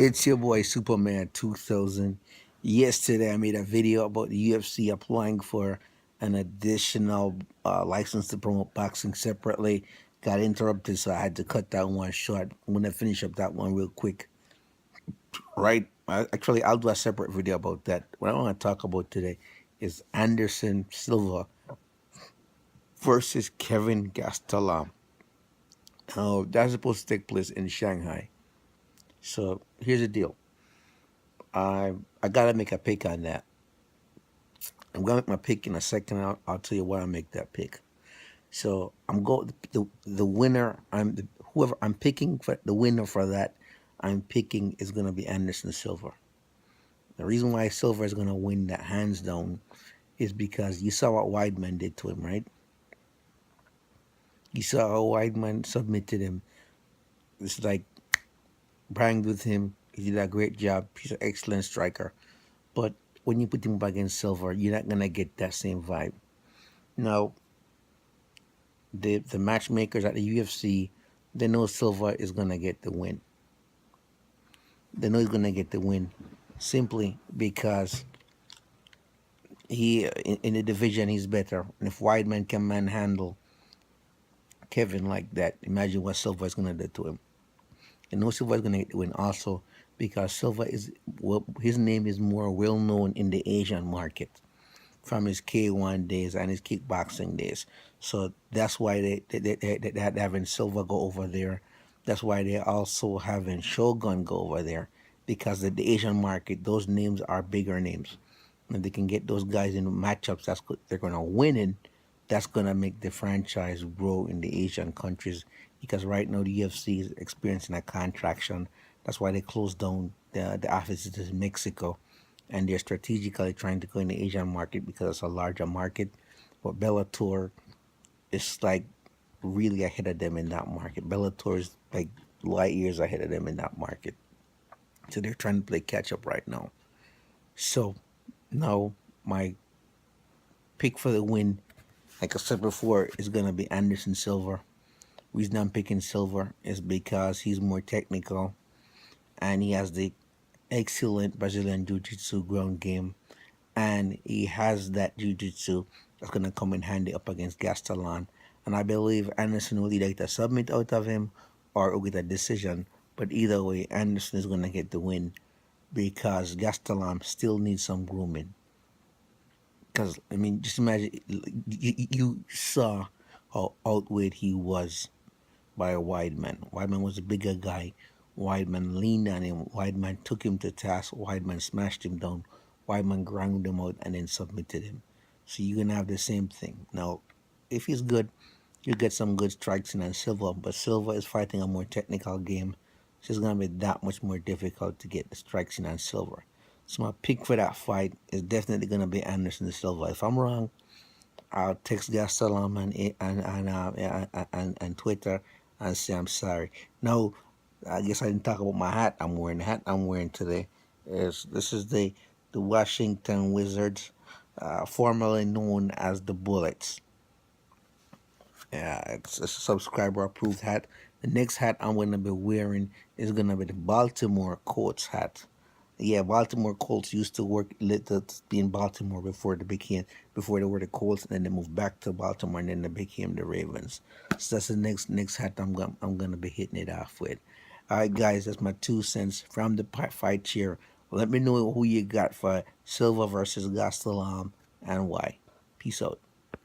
It's your boy Superman 2000. Yesterday I made a video about the UFC applying for an additional license to promote boxing separately. Got interrupted, so I had to cut that one short. I'm gonna finish up that one real quick. Right? Actually, I'll do a separate video about that. What I want to talk about today is Anderson Silva versus Kelvin Gastelum. Now, that's supposed to take place in Shanghai. So here's the deal. I gotta make a pick on that. I'm gonna make my pick in a second. I'll tell you why I make that pick. So I'm going the winner. Whoever I'm picking for the winner for that. I'm picking is gonna be Anderson Silva. The reason why Silva is gonna win that hands down is because you saw what Weidman did to him, right? You saw how Weidman submitted him. It's like banged with him. He did a great job. He's an excellent striker. But when you put him up against Silva, you're not gonna get that same vibe. Now, the matchmakers at the UFC, they know Silva is gonna get the win. They know he's gonna get the win simply because he in the division he's better. And if Weidman can manhandle Kevin like that, imagine what Silva is gonna do to him. And know Silva is gonna get the win also because Silva is his name is more well known in the Asian market from his K1 days and his kickboxing days. So that's why they having Silva go over there. That's why they also having Shogun go over there because the Asian market, those names are bigger names. And they can get those guys in matchups they're going to win in, that's going to make the franchise grow in the Asian countries because right now the UFC is experiencing a contraction. That's why they closed down the offices in Mexico and they're strategically trying to go in the Asian market because it's a larger market. But Bellator is like really ahead of them in that market. Bellator is like light years ahead of them in that market. So they're trying to play catch up right now. So now my pick for the win, like I said before, is gonna be Anderson Silva. Reason I'm picking Silva is because he's more technical and he has the excellent Brazilian Jiu-Jitsu ground game and he has that jiu-jitsu that's going to come in handy up against Gastelum. And I believe Anderson will either get a submit out of him or will get a decision. But either way, Anderson is going to get the win because Gastelum still needs some grooming. Because, I mean, just imagine, you saw how outweighed he was by Weidman. Weidman was a bigger guy. Weidman leaned on him. Weidman took him to task. Weidman smashed him down. Weidman ground him out and then submitted him. So you're gonna have the same thing. Now, if he's good, you get some good strikes in on Silva, but Silva is fighting a more technical game. So it's gonna be that much more difficult to get the strikes in on Silva. So my pick for that fight is definitely gonna be Anderson Silva. If I'm wrong, I'll text Gastelum and Twitter and say I'm sorry. No, I guess I didn't talk about my hat I'm wearing. The hat I'm wearing today is this is the Washington Wizards, formerly known as the Bullets. Yeah, it's a subscriber approved hat. The next hat I'm gonna be wearing is gonna be the Baltimore Colts hat. Yeah, Baltimore Colts used to be in Baltimore before they were the Colts, and then they moved back to Baltimore, and then they became the Ravens. So that's the next hat I'm gonna be hitting it off with. All right, guys, that's my 2 cents from the fight chair. Let me know who you got for Silva versus Gastelum and why. Peace out.